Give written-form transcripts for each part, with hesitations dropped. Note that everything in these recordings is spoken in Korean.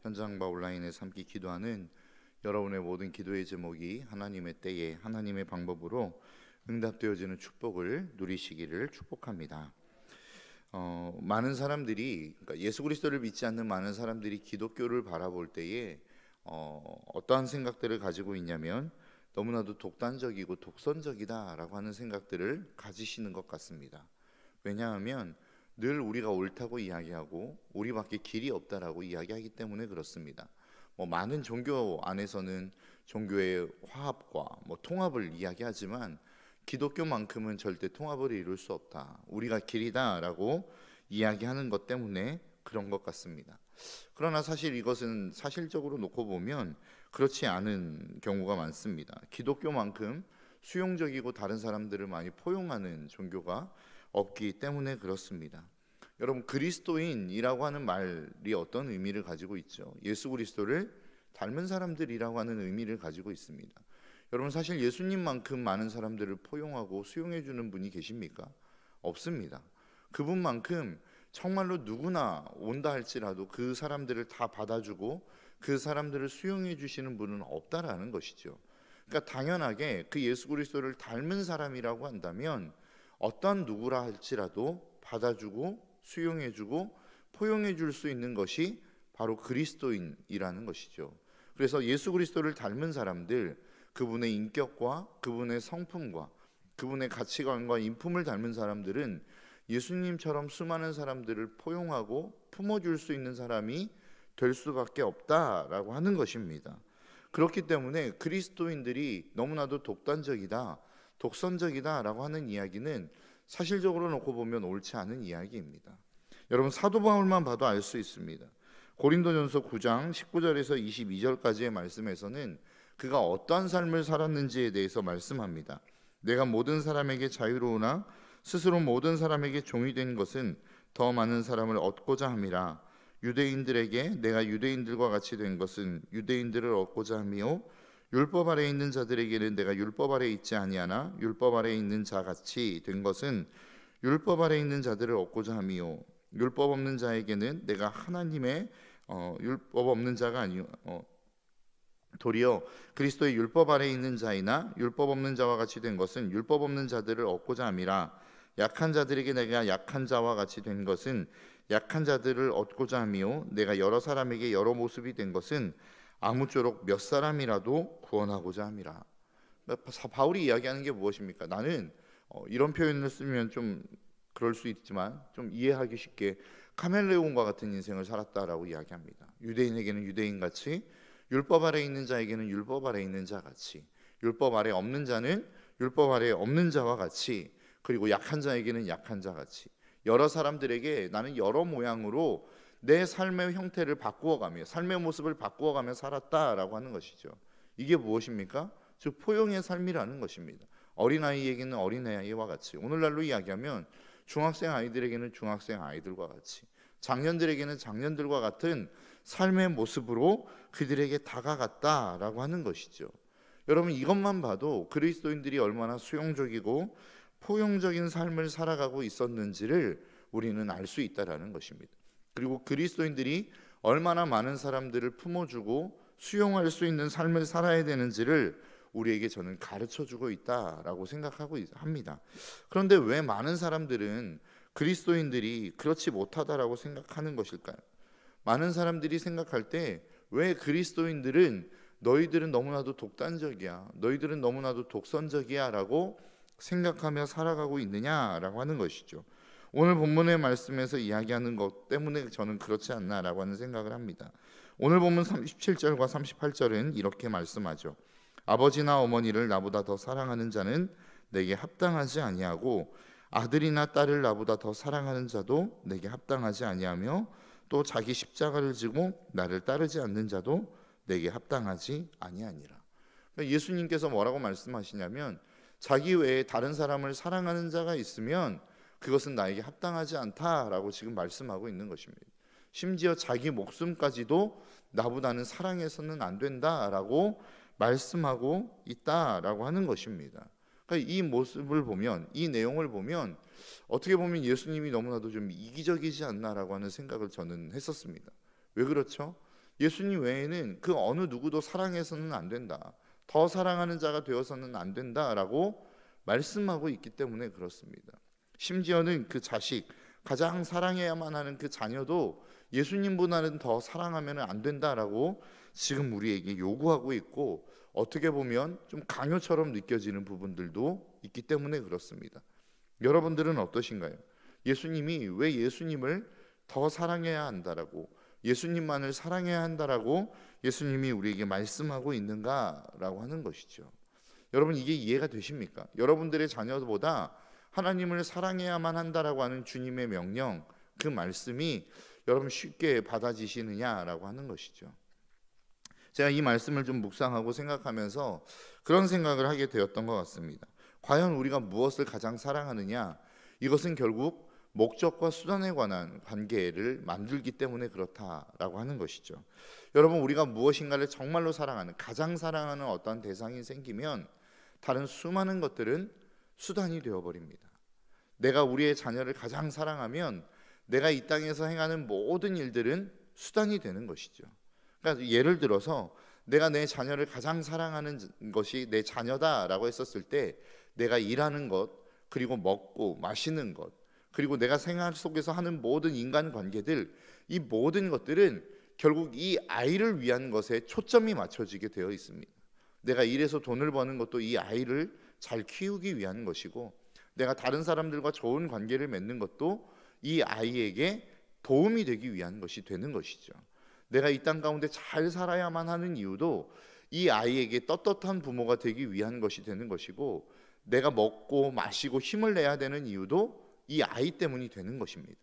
현장과 온라인에 함께 기도하는 여러분의 모든 기도의 제목이 하나님의 때에 하나님의 방법으로 응답되어지는 축복을 누리시기를 축복합니다. 많은 사람들이, 그러니까 예수 그리스도를 믿지 않는 많은 사람들이 기독교를 바라볼 때에 어떠한 생각들을 가지고 있냐면 너무나도 독단적이고 독선적이다라고 하는 생각들을 가지시는 것 같습니다. 왜냐하면 늘 우리가 옳다고 이야기하고 우리밖에 길이 없다라고 이야기하기 때문에 그렇습니다. 많은 종교 안에서는 종교의 화합과 통합을 이야기하지만 기독교만큼은 절대 통합을 이룰 수 없다, 우리가 길이다라고 이야기하는 것 때문에 그런 것 같습니다. 그러나 사실 이것은 사실적으로 놓고 보면 그렇지 않은 경우가 많습니다. 기독교만큼 수용적이고 다른 사람들을 많이 포용하는 종교가 없기 때문에 그렇습니다. 여러분, 그리스도인이라고 하는 말이 어떤 의미를 가지고 있죠? 예수 그리스도를 닮은 사람들이라고 하는 의미를 가지고 있습니다. 여러분, 사실 예수님만큼 많은 사람들을 포용하고 수용해 주는 분이 계십니까? 없습니다. 그분만큼 정말로 누구나 온다 할지라도 그 사람들을 다 받아주고 그 사람들을 수용해 주시는 분은 없다라는 것이죠. 그러니까 당연하게 그 예수 그리스도를 닮은 사람이라고 한다면 어떤 누구라 할지라도 받아주고 수용해주고 포용해줄 수 있는 것이 바로 그리스도인이라는 것이죠. 그래서 예수 그리스도를 닮은 사람들, 그분의 인격과 그분의 성품과 그분의 가치관과 인품을 닮은 사람들은 예수님처럼 수많은 사람들을 포용하고 품어줄 수 있는 사람이 될 수밖에 없다라고 하는 것입니다. 그렇기 때문에 그리스도인들이 너무나도 독단적이다, 독선적이다라고 하는 이야기는 사실적으로 놓고 보면 옳지 않은 이야기입니다. 여러분, 사도 바울만 봐도 알 수 있습니다. 고린도전서 9장 19절에서 22절까지의 말씀에서는 그가 어떠한 삶을 살았는지에 대해서 말씀합니다. 내가 모든 사람에게 자유로우나 스스로 모든 사람에게 종이 된 것은 더 많은 사람을 얻고자 함이라. 유대인들에게 내가 유대인들과 같이 된 것은 유대인들을 얻고자 함이요, 율법 아래에 있는 자들에게는 내가 율법 아래에 있지 아니하나 율법 아래에 있는 자 같이 된 것은 율법 아래에 있는 자들을 얻고자 함이요, 율법 없는 자에게는 내가 하나님의 율법 없는 자가 아니요 도리어 그리스도의 율법 아래에 있는 자이나 율법 없는 자와 같이 된 것은 율법 없는 자들을 얻고자 함이라. 약한 자들에게 내가 약한 자와 같이 된 것은 약한 자들을 얻고자 함이요, 내가 여러 사람에게 여러 모습이 된 것은 아무쪼록 몇 사람이라도 구원하고자 함이라. 바울이 이야기하는 게 무엇입니까? 나는 이런 표현을 쓰면 좀 그럴 수 있지만 좀 이해하기 쉽게 카멜레온과 같은 인생을 살았다라고 이야기합니다. 유대인에게는 유대인같이, 율법 아래에 있는 자에게는 율법 아래에 있는 자같이, 율법 아래에 없는 자는 율법 아래에 없는 자와 같이, 그리고 약한 자에게는 약한 자같이, 여러 사람들에게 나는 여러 모양으로 내 삶의 형태를 바꾸어가며 삶의 모습을 바꾸어가며 살았다라고 하는 것이죠. 이게 무엇입니까? 즉 포용의 삶이라는 것입니다. 어린아이에게는 어린아이와 같이, 오늘날로 이야기하면 중학생 아이들에게는 중학생 아이들과 같이, 장년들에게는 장년들과 같은 삶의 모습으로 그들에게 다가갔다라고 하는 것이죠. 여러분, 이것만 봐도 그리스도인들이 얼마나 수용적이고 포용적인 삶을 살아가고 있었는지를 우리는 알 수 있다라는 것입니다. 그리고 그리스도인들이 얼마나 많은 사람들을 품어주고 수용할 수 있는 삶을 살아야 되는지를 우리에게 저는 가르쳐주고 있다라고 생각하고 합니다. 그런데 왜 많은 사람들은 그리스도인들이 그렇지 못하다라고 생각하는 것일까요? 많은 사람들이 생각할 때 왜 그리스도인들은 너희들은 너무나도 독단적이야, 너희들은 너무나도 독선적이야 라고 생각하며 살아가고 있느냐라고 하는 것이죠. 오늘 본문의 말씀에서 이야기하는 것 때문에 저는 그렇지 않나라고 하는 생각을 합니다. 오늘 본문 37절과 38절은 이렇게 말씀하죠. 아버지나 어머니를 나보다 더 사랑하는 자는 내게 합당하지 아니하고 아들이나 딸을 나보다 더 사랑하는 자도 내게 합당하지 아니하며 또 자기 십자가를 지고 나를 따르지 않는 자도 내게 합당하지 아니하니라. 예수님께서 뭐라고 말씀하시냐면 자기 외에 다른 사람을 사랑하는 자가 있으면 그것은 나에게 합당하지 않다라고 지금 말씀하고 있는 것입니다. 심지어 자기 목숨까지도 나보다는 사랑해서는 안 된다라고 말씀하고 있다라고 하는 것입니다. 그러니까 이 모습을 보면, 이 내용을 보면 어떻게 보면 예수님이 너무나도 좀 이기적이지 않나라고 하는 생각을 저는 했었습니다. 왜 그렇죠? 예수님 외에는 그 어느 누구도 사랑해서는 안 된다. 더 사랑하는 자가 되어서는 안 된다라고 말씀하고 있기 때문에 그렇습니다. 심지어는 그 자식, 가장 사랑해야만 하는 그 자녀도 예수님보다는 더 사랑하면 안 된다라고 지금 우리에게 요구하고 있고, 어떻게 보면 좀 강요처럼 느껴지는 부분들도 있기 때문에 그렇습니다. 여러분들은 어떠신가요? 예수님이 왜 예수님을 더 사랑해야 한다라고, 예수님만을 사랑해야 한다라고 예수님이 우리에게 말씀하고 있는가라고 하는 것이죠. 여러분, 이게 이해가 되십니까? 여러분들의 자녀보다 하나님을 사랑해야만 한다라고 하는 주님의 명령, 그 말씀이 여러분 쉽게 받아지시느냐라고 하는 것이죠. 제가 이 말씀을 좀 묵상하고 생각하면서 그런 생각을 하게 되었던 것 같습니다. 과연 우리가 무엇을 가장 사랑하느냐? 이것은 결국 목적과 수단에 관한 관계를 만들기 때문에 그렇다라고 하는 것이죠. 여러분, 우리가 무엇인가를 정말로 사랑하는, 가장 사랑하는 어떤 대상이 생기면 다른 수많은 것들은 수단이 되어버립니다. 내가 우리의 자녀를 가장 사랑하면 내가 이 땅에서 행하는 모든 일들은 수단이 되는 것이죠. 그러니까 예를 들어서 내가 내 자녀를 가장 사랑하는 것이 내 자녀다라고 했었을 때, 내가 일하는 것, 그리고 먹고 마시는 것, 그리고 내가 생활 속에서 하는 모든 인간관계들, 이 모든 것들은 결국 이 아이를 위한 것에 초점이 맞춰지게 되어 있습니다. 내가 일해서 돈을 버는 것도 이 아이를 잘 키우기 위한 것이고, 내가 다른 사람들과 좋은 관계를 맺는 것도 이 아이에게 도움이 되기 위한 것이 되는 것이죠. 내가 이 땅 가운데 잘 살아야만 하는 이유도 이 아이에게 떳떳한 부모가 되기 위한 것이 되는 것이고, 내가 먹고 마시고 힘을 내야 되는 이유도 이 아이 때문이 되는 것입니다.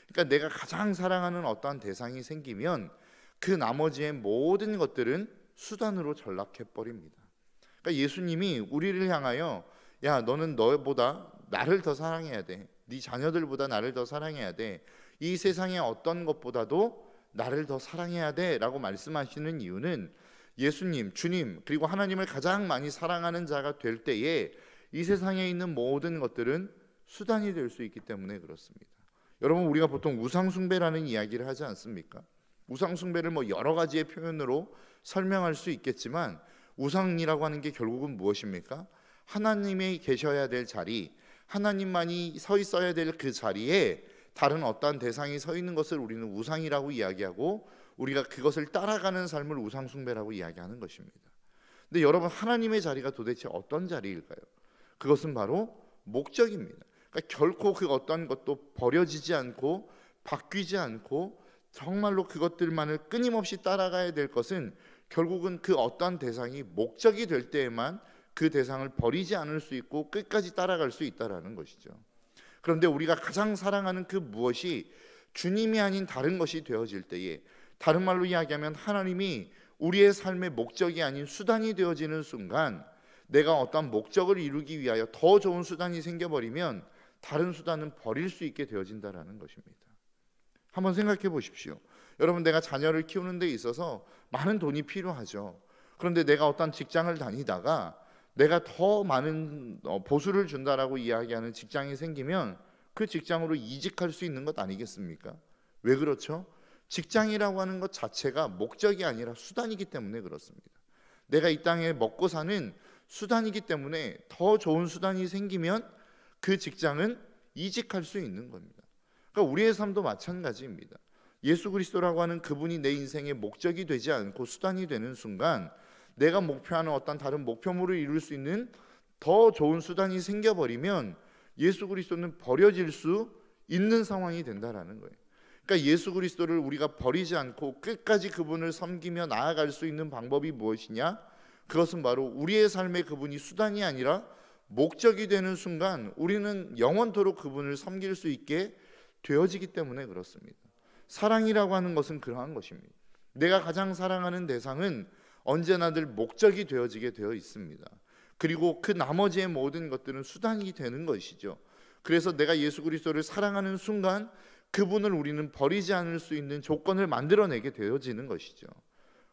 그러니까 내가 가장 사랑하는 어떠한 대상이 생기면 그 나머지의 모든 것들은 수단으로 전락해 버립니다. 그러니까 예수님이 우리를 향하여, 야, 너는 너보다 나를 더 사랑해야 돼. 네 자녀들보다 나를 더 사랑해야 돼. 이 세상의 어떤 것보다도 나를 더 사랑해야 돼 라고 말씀하시는 이유는, 예수님, 주님, 그리고 하나님을 가장 많이 사랑하는 자가 될 때에 이 세상에 있는 모든 것들은 수단이 될 수 있기 때문에 그렇습니다. 여러분, 우리가 보통 우상숭배라는 이야기를 하지 않습니까? 우상숭배를 여러 가지의 표현으로 설명할 수 있겠지만, 우상이라고 하는 게 결국은 무엇입니까? 하나님이 계셔야 될 자리, 하나님만이 서 있어야 될 그 자리에 다른 어떠한 대상이 서 있는 것을 우리는 우상이라고 이야기하고, 우리가 그것을 따라가는 삶을 우상숭배라고 이야기하는 것입니다. 근데 여러분, 하나님의 자리가 도대체 어떤 자리일까요? 그것은 바로 목적입니다. 그러니까 결코 그 어떤 것도 버려지지 않고 바뀌지 않고 정말로 그것들만을 끊임없이 따라가야 될 것은, 결국은 그 어떤 대상이 목적이 될 때에만 그 대상을 버리지 않을 수 있고 끝까지 따라갈 수 있다라는 것이죠. 그런데 우리가 가장 사랑하는 그 무엇이 주님이 아닌 다른 것이 되어질 때에, 다른 말로 이야기하면 하나님이 우리의 삶의 목적이 아닌 수단이 되어지는 순간, 내가 어떤 목적을 이루기 위하여 더 좋은 수단이 생겨버리면 다른 수단은 버릴 수 있게 되어진다라는 것입니다. 한번 생각해 보십시오. 여러분, 내가 자녀를 키우는 데 있어서 많은 돈이 필요하죠. 그런데 내가 어떤 직장을 다니다가 내가 더 많은 보수를 준다라고 이야기하는 직장이 생기면 그 직장으로 이직할 수 있는 것 아니겠습니까? 왜 그렇죠? 직장이라고 하는 것 자체가 목적이 아니라 수단이기 때문에 그렇습니다. 내가 이 땅에 먹고 사는 수단이기 때문에 더 좋은 수단이 생기면 그 직장은 이직할 수 있는 겁니다. 그러니까 우리의 삶도 마찬가지입니다. 예수 그리스도라고 하는 그분이 내 인생의 목적이 되지 않고 수단이 되는 순간, 내가 목표하는 어떤 다른 목표물을 이룰 수 있는 더 좋은 수단이 생겨버리면 예수 그리스도는 버려질 수 있는 상황이 된다라는 거예요. 그러니까 예수 그리스도를 우리가 버리지 않고 끝까지 그분을 섬기며 나아갈 수 있는 방법이 무엇이냐? 그것은 바로 우리의 삶에 그분이 수단이 아니라 목적이 되는 순간 우리는 영원토록 그분을 섬길 수 있게 되어지기 때문에 그렇습니다. 사랑이라고 하는 것은 그러한 것입니다. 내가 가장 사랑하는 대상은 언제나 늘 목적이 되어지게 되어 있습니다. 그리고 그 나머지의 모든 것들은 수단이 되는 것이죠. 그래서 내가 예수 그리스도를 사랑하는 순간 그분을 우리는 버리지 않을 수 있는 조건을 만들어내게 되어지는 것이죠.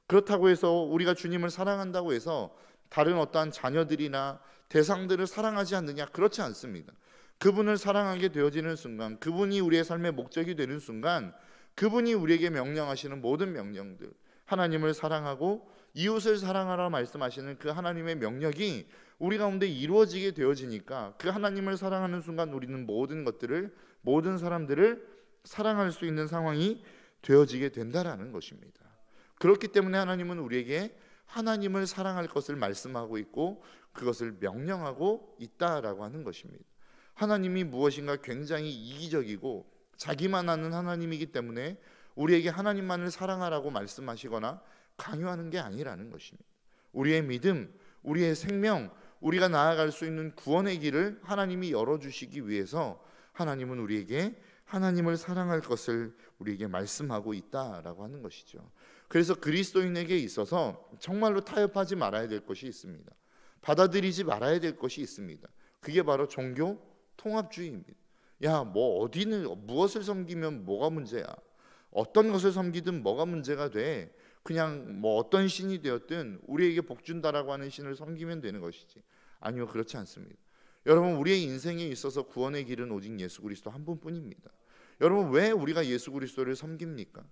그렇다고 해서 우리가 주님을 사랑한다고 해서 다른 어떠한 자녀들이나 대상들을 사랑하지 않느냐? 그렇지 않습니다. 그분을 사랑하게 되어지는 순간, 그분이 우리의 삶의 목적이 되는 순간, 그분이 우리에게 명령하시는 모든 명령들, 하나님을 사랑하고 이웃을 사랑하라 말씀하시는 그 하나님의 명령이 우리 가운데 이루어지게 되어지니까 그 하나님을 사랑하는 순간 우리는 모든 것들을, 모든 사람들을 사랑할 수 있는 상황이 되어지게 된다라는 것입니다. 그렇기 때문에 하나님은 우리에게 하나님을 사랑할 것을 말씀하고 있고 그것을 명령하고 있다라고 하는 것입니다. 하나님이 무엇인가 굉장히 이기적이고 자기만 아는 하나님이기 때문에 우리에게 하나님만을 사랑하라고 말씀하시거나 강요하는 게 아니라는 것입니다. 우리의 믿음, 우리의 생명, 우리가 나아갈 수 있는 구원의 길을 하나님이 열어주시기 위해서 하나님은 우리에게 하나님을 사랑할 것을 우리에게 말씀하고 있다라고 하는 것이죠. 그래서 그리스도인에게 있어서 정말로 타협하지 말아야 될 것이 있습니다. 받아들이지 말아야 될 것이 있습니다. 그게 바로 종교 통합주의입니다. 야, 뭐 어디는 무엇을 섬기면 뭐가 문제야? 어떤 것을 섬기든 뭐가 문제가 돼? 그냥 뭐 어떤 신이 되었든 우리에게 복 준다라고 하는 신을 섬기면 되는 것이지. 아니요, 그렇지 않습니다. 여러분, 우리의 인생에 있어서 구원의 길은 오직 예수 그리스도 한 분뿐입니다. 여러분, 왜 우리가 예수 그리스도를 섬깁니까?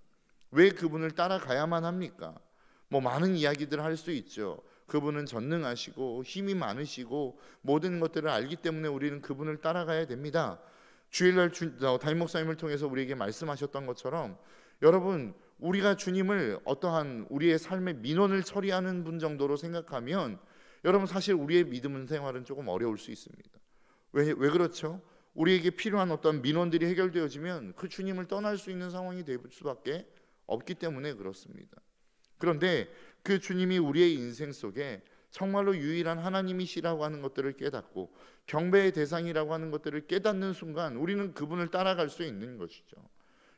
왜 그분을 따라가야만 합니까? 뭐 많은 이야기들 할 수 있죠. 그분은 전능하시고 힘이 많으시고 모든 것들을 알기 때문에 우리는 그분을 따라가야 됩니다. 주일날 담임 목사님을 통해서 우리에게 말씀하셨던 것처럼 여러분, 우리가 주님을 어떠한 우리의 삶의 민원을 처리하는 분 정도로 생각하면 여러분, 사실 우리의 믿음 생활은 조금 어려울 수 있습니다. 왜 그렇죠? 우리에게 필요한 어떤 민원들이 해결되어지면 그 주님을 떠날 수 있는 상황이 될 수밖에 없기 때문에 그렇습니다. 그런데 그 주님이 우리의 인생 속에 정말로 유일한 하나님이시라고 하는 것들을 깨닫고 경배의 대상이라고 하는 것들을 깨닫는 순간 우리는 그분을 따라갈 수 있는 것이죠.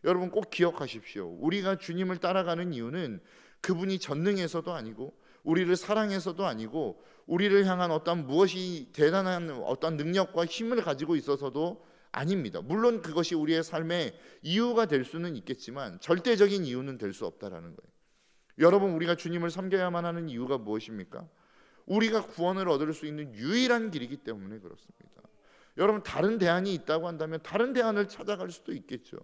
여러분, 꼭 기억하십시오. 우리가 주님을 따라가는 이유는 그분이 전능해서도 아니고 우리를 사랑해서도 아니고 우리를 향한 어떤 무엇이 대단한 어떤 능력과 힘을 가지고 있어서도 아닙니다. 물론 그것이 우리의 삶의 이유가 될 수는 있겠지만 절대적인 이유는 될 수 없다라는 거예요. 여러분, 우리가 주님을 섬겨야만 하는 이유가 무엇입니까? 우리가 구원을 얻을 수 있는 유일한 길이기 때문에 그렇습니다. 여러분, 다른 대안이 있다고 한다면 다른 대안을 찾아갈 수도 있겠죠.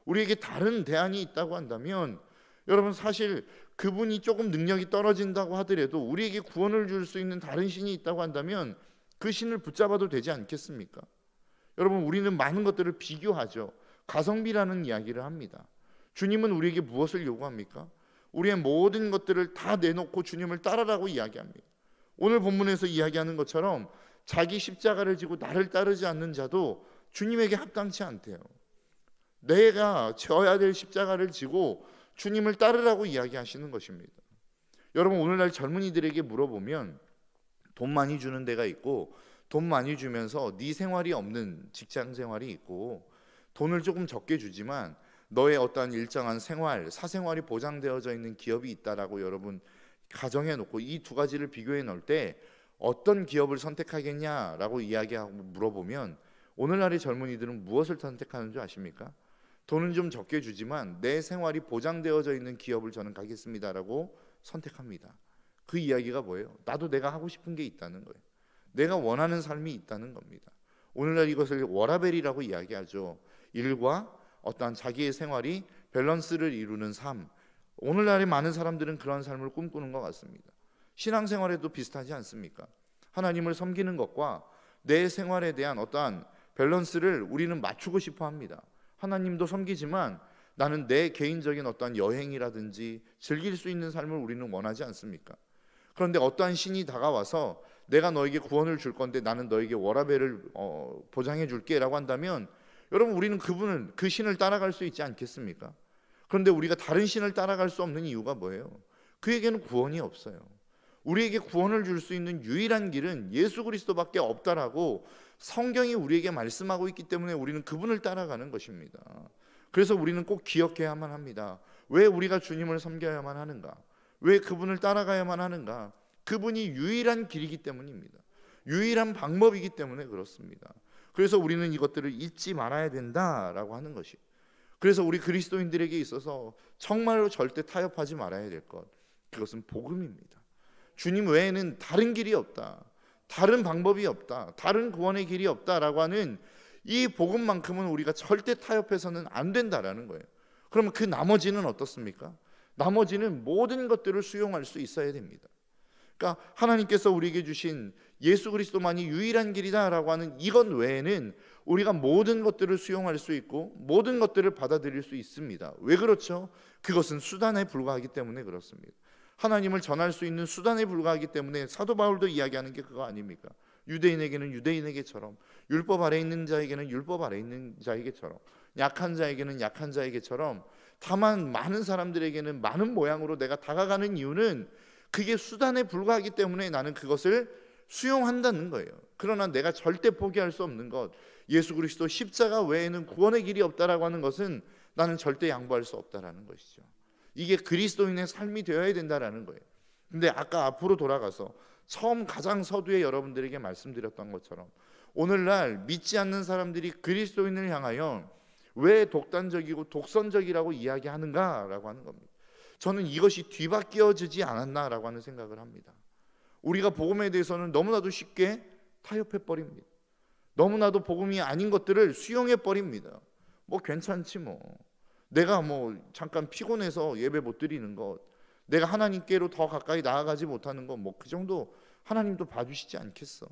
우리에게 다른 대안이 있다고 한다면 여러분, 사실 그분이 조금 능력이 떨어진다고 하더라도 우리에게 구원을 줄 수 있는 다른 신이 있다고 한다면 그 신을 붙잡아도 되지 않겠습니까? 여러분, 우리는 많은 것들을 비교하죠. 가성비라는 이야기를 합니다. 주님은 우리에게 무엇을 요구합니까? 우리의 모든 것들을 다 내놓고 주님을 따르라고 이야기합니다. 오늘 본문에서 이야기하는 것처럼 자기 십자가를 지고 나를 따르지 않는 자도 주님에게 합당치 않대요. 내가 져야 될 십자가를 지고 주님을 따르라고 이야기하시는 것입니다. 여러분, 오늘날 젊은이들에게 물어보면 돈 많이 주는 데가 있고 돈 많이 주면서 네 생활이 없는 직장 생활이 있고 돈을 조금 적게 주지만 너의 어떠한 일정한 생활, 사생활이 보장되어져 있는 기업이 있다라고 여러분 가정해 놓고 이 두 가지를 비교해 놓을 때 어떤 기업을 선택하겠냐라고 이야기하고 물어보면 오늘날의 젊은이들은 무엇을 선택하는 줄 아십니까? 돈은 좀 적게 주지만 내 생활이 보장되어져 있는 기업을 저는 가겠습니다라고 선택합니다. 그 이야기가 뭐예요? 나도 내가 하고 싶은 게 있다는 거예요. 내가 원하는 삶이 있다는 겁니다. 오늘날 이것을 워라밸이라고 이야기하죠. 일과 어떠한 자기의 생활이 밸런스를 이루는 삶. 오늘날의 많은 사람들은 그런 삶을 꿈꾸는 것 같습니다. 신앙생활에도 비슷하지 않습니까? 하나님을 섬기는 것과 내 생활에 대한 어떠한 밸런스를 우리는 맞추고 싶어 합니다. 하나님도 섬기지만 나는 내 개인적인 어떠한 여행이라든지 즐길 수 있는 삶을 우리는 원하지 않습니까? 그런데 어떠한 신이 다가와서 내가 너에게 구원을 줄 건데 나는 너에게 워라밸을 보장해 줄게 라고 한다면 여러분, 우리는 그 신을 따라갈 수 있지 않겠습니까? 그런데 우리가 다른 신을 따라갈 수 없는 이유가 뭐예요? 그에게는 구원이 없어요. 우리에게 구원을 줄 수 있는 유일한 길은 예수 그리스도밖에 없다라고 성경이 우리에게 말씀하고 있기 때문에 우리는 그분을 따라가는 것입니다. 그래서 우리는 꼭 기억해야만 합니다. 왜 우리가 주님을 섬겨야만 하는가? 왜 그분을 따라가야만 하는가? 그분이 유일한 길이기 때문입니다. 유일한 방법이기 때문에 그렇습니다. 그래서 우리는 이것들을 잊지 말아야 된다라고 하는 것이. 그래서 우리 그리스도인들에게 있어서 정말로 절대 타협하지 말아야 될 것, 그것은 복음입니다. 주님 외에는 다른 길이 없다, 다른 방법이 없다, 다른 구원의 길이 없다라고 하는 이 복음만큼은 우리가 절대 타협해서는 안 된다라는 거예요. 그러면 그 나머지는 어떻습니까? 나머지는 모든 것들을 수용할 수 있어야 됩니다. 그러니까 하나님께서 우리에게 주신 예수 그리스도만이 유일한 길이다라고 하는 이것 외에는 우리가 모든 것들을 수용할 수 있고 모든 것들을 받아들일 수 있습니다. 왜 그렇죠? 그것은 수단에 불과하기 때문에 그렇습니다. 하나님을 전할 수 있는 수단에 불과하기 때문에 사도 바울도 이야기하는 게 그거 아닙니까? 유대인에게는 유대인에게처럼, 율법 아래 있는 자에게는 율법 아래 있는 자에게처럼, 약한 자에게는 약한 자에게처럼, 다만 많은 사람들에게는 많은 모양으로 내가 다가가는 이유는 그게 수단에 불과하기 때문에 나는 그것을 수용한다는 거예요. 그러나 내가 절대 포기할 수 없는 것, 예수 그리스도 십자가 외에는 구원의 길이 없다라고 하는 것은 나는 절대 양보할 수 없다라는 것이죠. 이게 그리스도인의 삶이 되어야 된다라는 거예요. 근데 아까 앞으로 돌아가서 처음 가장 서두에 여러분들에게 말씀드렸던 것처럼 오늘날 믿지 않는 사람들이 그리스도인을 향하여 왜 독단적이고 독선적이라고 이야기하는가라고 하는 겁니다. 저는 이것이 뒤바뀌어지지 않았나라고 하는 생각을 합니다. 우리가 복음에 대해서는 너무나도 쉽게 타협해버립니다. 너무나도 복음이 아닌 것들을 수용해버립니다. 뭐 괜찮지 뭐. 내가 뭐 잠깐 피곤해서 예배 못 드리는 것, 내가 하나님께로 더 가까이 나아가지 못하는 것, 뭐 그 정도 하나님도 봐주시지 않겠어.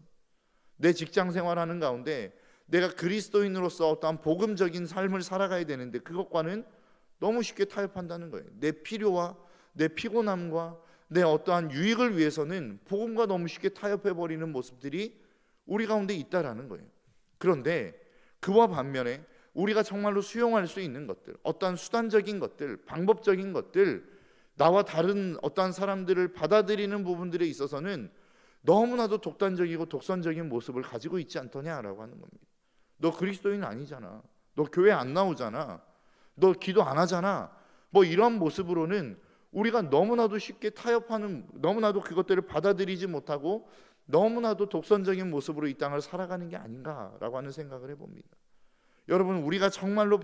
내 직장 생활하는 가운데 내가 그리스도인으로서 어떠한 복음적인 삶을 살아가야 되는데 그것과는 너무 쉽게 타협한다는 거예요. 내 필요와 내 피곤함과 내 어떠한 유익을 위해서는 복음과 너무 쉽게 타협해버리는 모습들이 우리 가운데 있다라는 거예요. 그런데 그와 반면에 우리가 정말로 수용할 수 있는 것들, 어떠한 수단적인 것들, 방법적인 것들, 나와 다른 어떠한 사람들을 받아들이는 부분들에 있어서는 너무나도 독단적이고 독선적인 모습을 가지고 있지 않더냐라고 하는 겁니다. 너 그리스도인 아니잖아. 너 교회 안 나오잖아. 너 기도 안 하잖아. 뭐 이런 모습으로는 우리가 너무나도 쉽게 타협하는, 너무나도 그것들을 받아들이지 못하고 너무나도 독선적인 모습으로 이 땅을 살아가는 게 아닌가라고 하는 생각을 해봅니다. 여러분, 우리가 정말로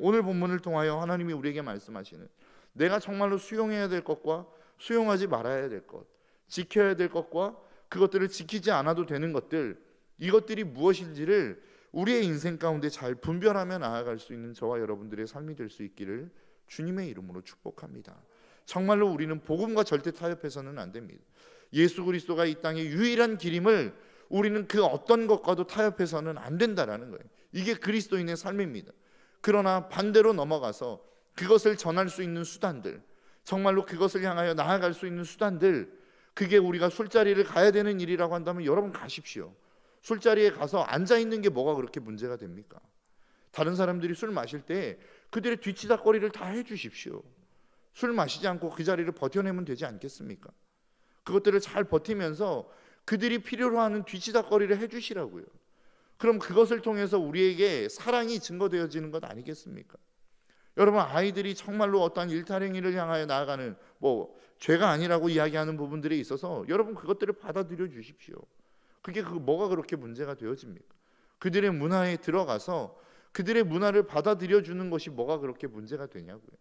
오늘 본문을 통하여 하나님이 우리에게 말씀하시는 내가 정말로 수용해야 될 것과 수용하지 말아야 될 것, 지켜야 될 것과 그것들을 지키지 않아도 되는 것들, 이것들이 무엇인지를 우리의 인생 가운데 잘 분별하며 나아갈 수 있는 저와 여러분들의 삶이 될 수 있기를 주님의 이름으로 축복합니다. 정말로 우리는 복음과 절대 타협해서는 안 됩니다. 예수 그리스도가 이 땅의 유일한 길임을 우리는 그 어떤 것과도 타협해서는 안 된다라는 거예요. 이게 그리스도인의 삶입니다. 그러나 반대로 넘어가서 그것을 전할 수 있는 수단들, 정말로 그것을 향하여 나아갈 수 있는 수단들, 그게 우리가 술자리를 가야 되는 일이라고 한다면 여러분 가십시오. 술자리에 가서 앉아있는 게 뭐가 그렇게 문제가 됩니까? 다른 사람들이 술 마실 때 그들의 뒤치다거리를 다 해주십시오. 술 마시지 않고 그 자리를 버텨내면 되지 않겠습니까? 그것들을 잘 버티면서 그들이 필요로 하는 뒤치다거리를 해주시라고요. 그럼 그것을 통해서 우리에게 사랑이 증거되어지는 것 아니겠습니까? 여러분, 아이들이 정말로 어떠한 일탈행위를 향하여 나아가는 뭐 죄가 아니라고 이야기하는 부분들에 있어서 여러분 그것들을 받아들여 주십시오. 그게 뭐가 그렇게 문제가 되어집니까? 그들의 문화에 들어가서 그들의 문화를 받아들여 주는 것이 뭐가 그렇게 문제가 되냐고요.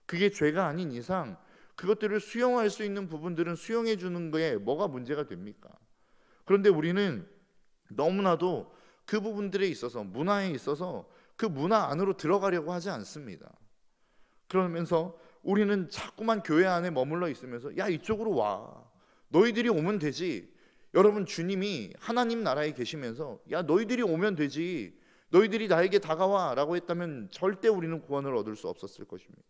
그게 죄가 아닌 이상 그것들을 수용할 수 있는 부분들은 수용해 주는 거에 뭐가 문제가 됩니까? 그런데 우리는 너무나도 그 부분들에 있어서, 문화에 있어서 그 문화 안으로 들어가려고 하지 않습니다. 그러면서 우리는 자꾸만 교회 안에 머물러 있으면서 야, 이쪽으로 와. 너희들이 오면 되지. 여러분, 주님이 하나님 나라에 계시면서 야, 너희들이 오면 되지. 너희들이 나에게 다가와 라고 했다면 절대 우리는 구원을 얻을 수 없었을 것입니다.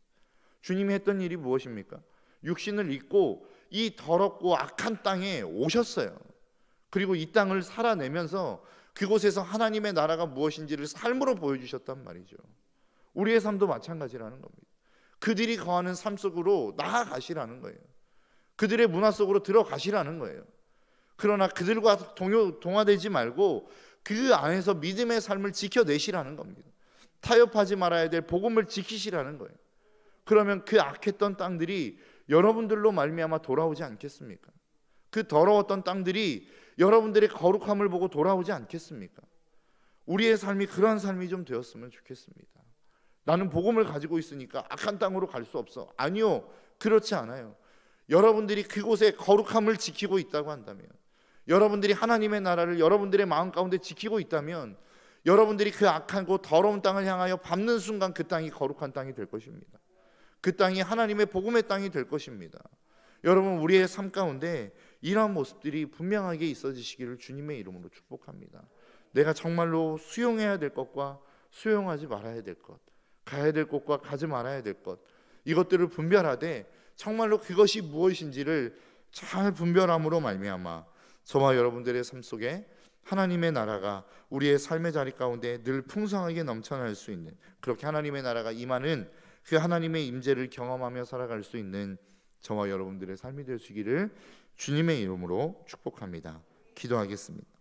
주님이 했던 일이 무엇입니까? 육신을 입고 이 더럽고 악한 땅에 오셨어요. 그리고 이 땅을 살아내면서 그곳에서 하나님의 나라가 무엇인지를 삶으로 보여주셨단 말이죠. 우리의 삶도 마찬가지라는 겁니다. 그들이 거하는 삶 속으로 나아가시라는 거예요. 그들의 문화 속으로 들어가시라는 거예요. 그러나 그들과 동화되지 말고 그 안에서 믿음의 삶을 지켜내시라는 겁니다. 타협하지 말아야 될 복음을 지키시라는 거예요. 그러면 그 악했던 땅들이 여러분들로 말미암아 돌아오지 않겠습니까? 그 더러웠던 땅들이 여러분들의 거룩함을 보고 돌아오지 않겠습니까? 우리의 삶이 그러한 삶이 좀 되었으면 좋겠습니다. 나는 복음을 가지고 있으니까 악한 땅으로 갈 수 없어. 아니요, 그렇지 않아요. 여러분들이 그곳에 거룩함을 지키고 있다고 한다면, 여러분들이 하나님의 나라를 여러분들의 마음 가운데 지키고 있다면, 여러분들이 그 악하고 더러운 땅을 향하여 밟는 순간 그 땅이 거룩한 땅이 될 것입니다. 그 땅이 하나님의 복음의 땅이 될 것입니다. 여러분, 우리의 삶 가운데 이러한 모습들이 분명하게 있어지시기를 주님의 이름으로 축복합니다. 내가 정말로 수용해야 될 것과 수용하지 말아야 될 것, 가야 될 곳과 가지 말아야 될 것, 이것들을 분별하되 정말로 그것이 무엇인지를 잘 분별함으로 말미암아 저와 여러분들의 삶 속에 하나님의 나라가 우리의 삶의 자리 가운데 늘 풍성하게 넘쳐날 수 있는, 그렇게 하나님의 나라가 임하는 그 하나님의 임재를 경험하며 살아갈 수 있는 저와 여러분들의 삶이 되시기를 주님의 이름으로 축복합니다. 기도하겠습니다.